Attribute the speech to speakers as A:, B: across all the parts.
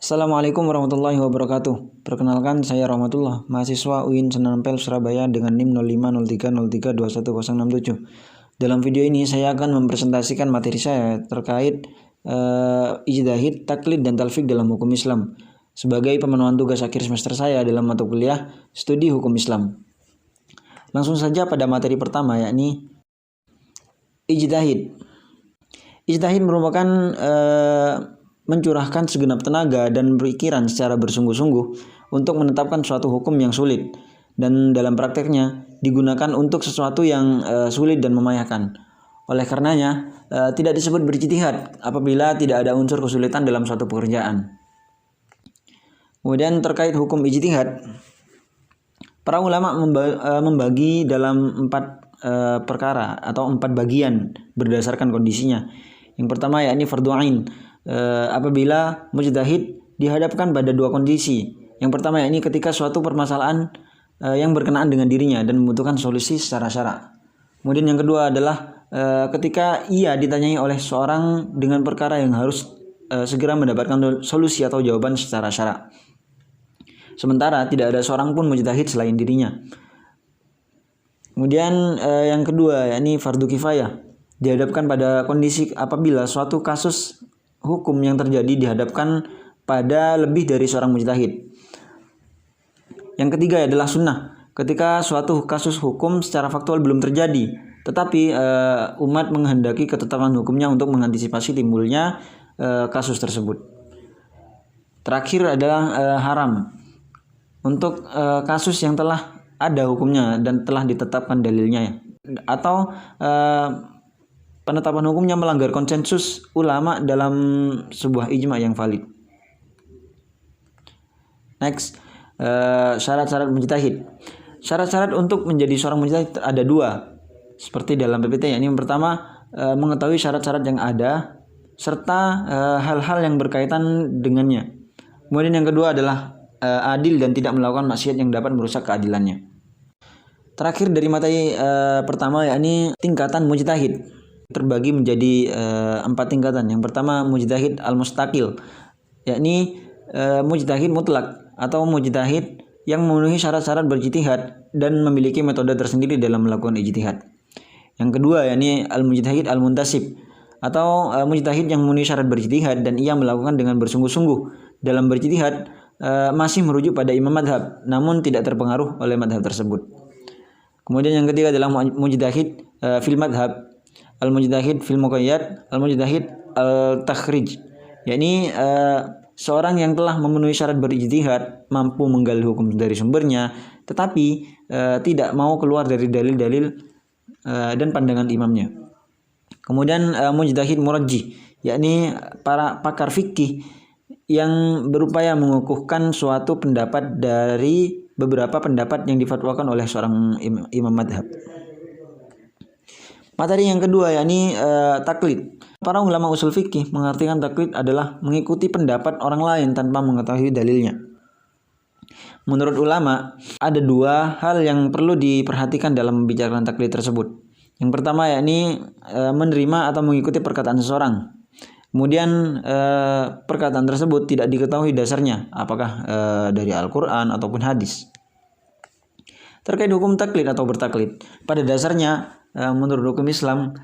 A: Assalamualaikum warahmatullahi wabarakatuh. Perkenalkan, saya Rahmatullah, mahasiswa UIN Senampel Surabaya dengan NIM 0503032167. Dalam video ini saya akan mempresentasikan materi saya terkait ijtihad, taklid, dan talfik dalam hukum Islam sebagai pemenuhan tugas akhir semester saya dalam mata kuliah studi hukum Islam. Langsung saja pada materi pertama, yakni ijtihad. Ijtihad merupakan mencurahkan segenap tenaga dan pikiran secara bersungguh-sungguh untuk menetapkan suatu hukum yang sulit, dan dalam prakteknya digunakan untuk sesuatu yang sulit dan memayahkan. Oleh karenanya tidak disebut berijtihad apabila tidak ada unsur kesulitan dalam suatu pekerjaan. Kemudian terkait hukum ijtihad, para ulama membagi dalam 4 perkara atau 4 bagian berdasarkan kondisinya. Yang pertama yakni fardhu ain, apabila mujtahid dihadapkan pada 2 kondisi. Yang pertama yakni ketika suatu permasalahan yang berkenaan dengan dirinya dan membutuhkan solusi secara syara. Kemudian yang kedua adalah ketika ia ditanyai oleh seorang dengan perkara yang harus segera mendapatkan solusi atau jawaban secara syara, sementara tidak ada seorang pun mujtahid selain dirinya. Kemudian yang kedua yakni fardu kifayah, dihadapkan pada kondisi apabila suatu kasus hukum yang terjadi dihadapkan pada lebih dari seorang mujtahid. Yang ketiga adalah sunnah, ketika suatu kasus hukum secara faktual belum terjadi, tetapi umat menghendaki ketetapan hukumnya untuk mengantisipasi timbulnya kasus tersebut. Terakhir adalah haram, untuk kasus yang telah ada hukumnya dan telah ditetapkan dalilnya, atau penetapan hukumnya melanggar konsensus ulama dalam sebuah ijma yang valid. Next, syarat-syarat mujtahid. Syarat-syarat untuk menjadi seorang mujtahid ada 2, seperti dalam PPT. Yang pertama, mengetahui syarat-syarat yang ada serta hal-hal yang berkaitan dengannya. Kemudian yang kedua adalah adil dan tidak melakukan maksiat yang dapat merusak keadilannya. Terakhir dari materi pertama yakni tingkatan mujtahid, terbagi menjadi 4 tingkatan. Yang pertama mujtahid al-mustaqil, yakni mujtahid mutlak atau mujtahid yang memenuhi syarat-syarat berijtihad dan memiliki metode tersendiri dalam melakukan ijtihad. Yang kedua yakni al-mujtahid al-muntasib, atau mujtahid yang memenuhi syarat berijtihad dan ia melakukan dengan bersungguh-sungguh dalam berijtihad, masih merujuk pada imam madhab namun tidak terpengaruh oleh madhab tersebut. Kemudian yang ketiga adalah mujtahid fil madhab, al-mujtahid fil muqayyad, al-mujtahid al-takhrij, yakni seorang yang telah memenuhi syarat berijtihad, mampu menggali hukum dari sumbernya, tetapi tidak mau keluar dari dalil-dalil dan pandangan imamnya. Kemudian mujtahid murajjih, yakni para pakar fikih yang berupaya mengukuhkan suatu pendapat dari beberapa pendapat yang difatwakan oleh seorang imam madhab. Materi yang kedua yakni taklid. Para ulama usul fikih mengartikan taklid adalah mengikuti pendapat orang lain tanpa mengetahui dalilnya. Menurut ulama, ada 2 hal yang perlu diperhatikan dalam membicarakan taklid tersebut. Yang pertama yakni menerima atau mengikuti perkataan seseorang. Kemudian perkataan tersebut tidak diketahui dasarnya, apakah dari Al-Quran ataupun hadis. Terkait hukum taklid atau bertaklid, pada dasarnya menurut hukum Islam,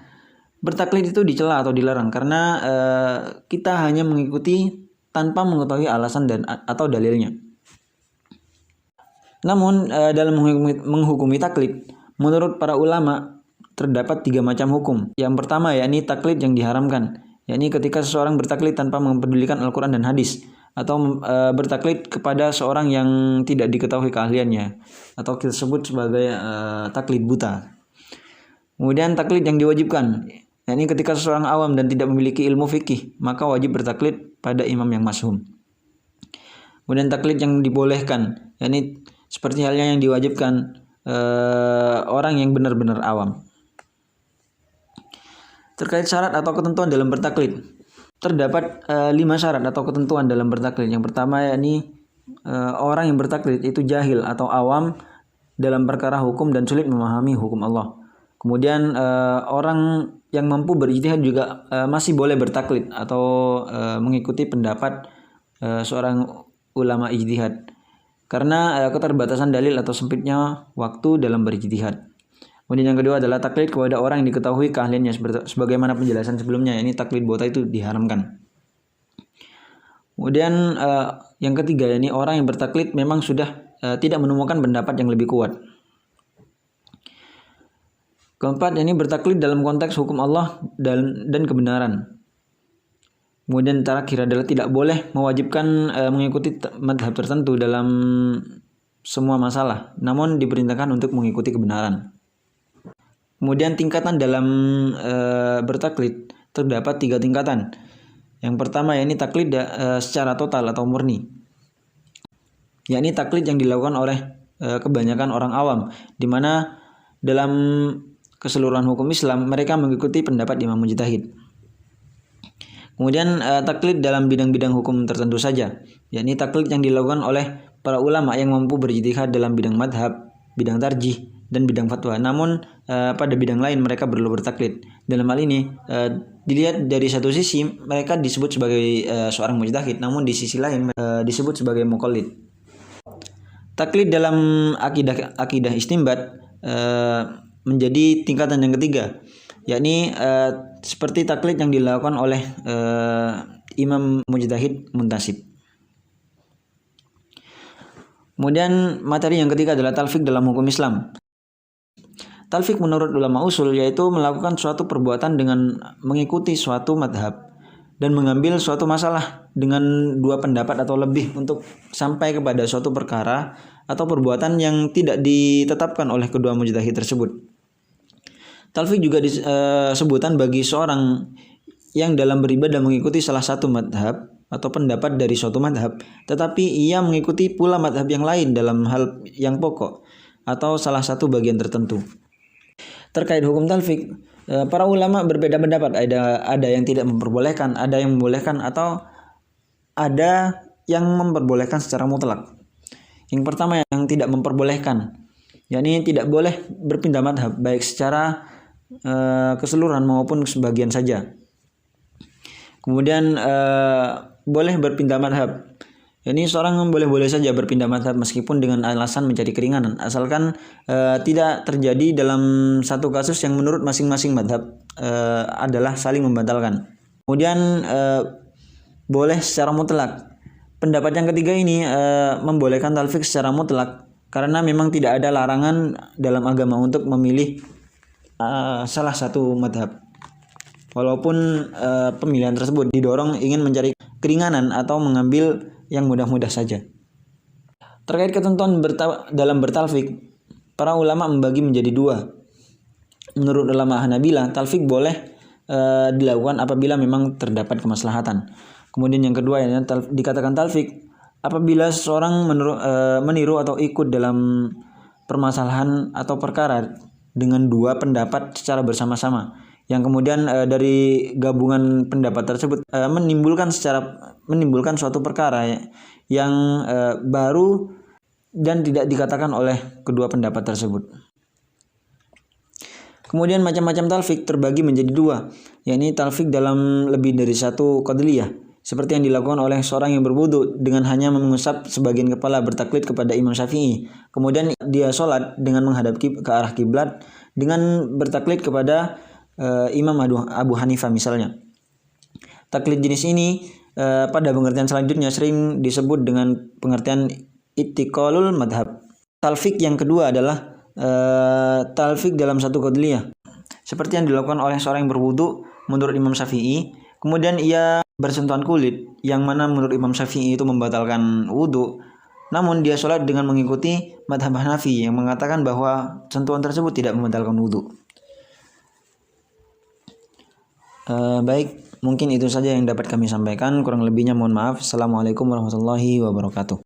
A: bertaklid itu dicela atau dilarang karena kita hanya mengikuti tanpa mengetahui alasan dan atau dalilnya. Namun dalam menghukumi taklid, menurut para ulama terdapat 3 macam hukum. Yang pertama yakni taklid yang diharamkan, yakni ketika seseorang bertaklid tanpa mempedulikan Al-Quran dan hadis, atau bertaklid kepada seorang yang tidak diketahui keahliannya, atau kita sebut sebagai taklid buta. Kemudian taklid yang diwajibkan, yakni ketika seseorang awam dan tidak memiliki ilmu fikih, maka wajib bertaklid pada imam yang masyhur. Kemudian taklid yang dibolehkan, yakni seperti halnya yang diwajibkan orang yang benar-benar awam. Terkait syarat atau ketentuan dalam bertaklid, terdapat 5 syarat atau ketentuan dalam bertaklid. Yang pertama yakni orang yang bertaklid itu jahil atau awam dalam perkara hukum dan sulit memahami hukum Allah. Kemudian orang yang mampu berijtihad juga masih boleh bertaklid atau mengikuti pendapat seorang ulama ijtihad, karena keterbatasan dalil atau sempitnya waktu dalam berijtihad. Kemudian yang kedua adalah taklid kepada orang yang diketahui keahliannya, sebagaimana penjelasan sebelumnya, ini taklid buta itu diharamkan. Kemudian yang ketiga, ini orang yang bertaklid memang sudah tidak menemukan pendapat yang lebih kuat. Keempat, ini bertaklid dalam konteks hukum Allah dan kebenaran. Kemudian terakhir adalah tidak boleh mewajibkan mengikuti madhab tertentu dalam semua masalah, namun diperintahkan untuk mengikuti kebenaran. Kemudian tingkatan dalam bertaklid terdapat 3 tingkatan. Yang pertama yakni taklid secara total atau murni, yakni taklid yang dilakukan oleh kebanyakan orang awam, di mana dalam keseluruhan hukum Islam mereka mengikuti pendapat imam mujtahid. Kemudian taklid dalam bidang-bidang hukum tertentu saja, yakni taklid yang dilakukan oleh para ulama yang mampu berijtihad dalam bidang madhab, bidang tarjih, dan bidang fatwa. Namun pada bidang lain mereka perlu bertaklid. Dalam hal ini dilihat dari satu sisi mereka disebut sebagai seorang mujtahid, namun di sisi lain disebut sebagai muqallid. Taklid dalam akidah istinbat menjadi tingkatan yang ketiga, yakni seperti taklid yang dilakukan oleh imam mujtahid muntasib. Kemudian materi yang ketiga adalah talfik dalam hukum Islam. Talfik menurut ulama usul yaitu melakukan suatu perbuatan dengan mengikuti suatu madhab dan mengambil suatu masalah dengan 2 pendapat atau lebih untuk sampai kepada suatu perkara atau perbuatan yang tidak ditetapkan oleh kedua mujtahid tersebut. Talfik juga sebutan bagi seorang yang dalam beribadah mengikuti salah satu madhab atau pendapat dari suatu madhab, tetapi ia mengikuti pula madhab yang lain dalam hal yang pokok atau salah satu bagian tertentu. Terkait hukum talfik, para ulama berbeda pendapat. Ada yang tidak memperbolehkan, ada yang membolehkan, atau ada yang memperbolehkan secara mutlak. Yang pertama yang tidak memperbolehkan, yakni tidak boleh berpindah madhab baik secara keseluruhan maupun sebagian saja. Kemudian boleh berpindah madhab. Ini seorang boleh-boleh saja berpindah madhab meskipun dengan alasan mencari keringanan, asalkan tidak terjadi dalam satu kasus yang menurut masing-masing madhab adalah saling membatalkan. Kemudian boleh secara mutlak. Pendapat yang ketiga ini membolehkan talfik secara mutlak karena memang tidak ada larangan dalam agama untuk memilih salah satu madhab. Walaupun pemilihan tersebut didorong ingin mencari keringanan atau mengambil yang mudah-mudah saja. Terkait ketentuan dalam bertalfik, para ulama membagi menjadi 2. Menurut ulama Hanabilah, talfik boleh dilakukan apabila memang terdapat kemaslahatan. Kemudian yang kedua dikatakan talfik apabila seseorang meniru atau ikut dalam permasalahan atau perkara dengan 2 pendapat secara bersama-sama, yang kemudian dari gabungan pendapat tersebut menimbulkan suatu perkara yang baru dan tidak dikatakan oleh kedua pendapat tersebut. Kemudian macam-macam talfik terbagi menjadi 2, yakni talfik dalam lebih dari satu qadliyah, seperti yang dilakukan oleh seorang yang berwudu dengan hanya mengusap sebagian kepala bertaklid kepada Imam Syafi'i. Kemudian dia sholat dengan menghadap ke arah kiblat dengan bertaklid kepada Imam Abu Hanifah misalnya. Taklid jenis ini pada pengertian selanjutnya sering disebut dengan pengertian ittiqalul madhab. Talfik yang kedua adalah talfik dalam satu qadliyah, seperti yang dilakukan oleh seorang yang berwudu menurut Imam Syafi'i, kemudian ia bersentuhan kulit, yang mana menurut Imam Syafi'i itu membatalkan wudu, namun dia sholat dengan mengikuti madhab Hanafi yang mengatakan bahwa sentuhan tersebut tidak membatalkan wudu. Baik, mungkin itu saja yang dapat kami sampaikan. Kurang lebihnya mohon maaf. Assalamualaikum warahmatullahi wabarakatuh.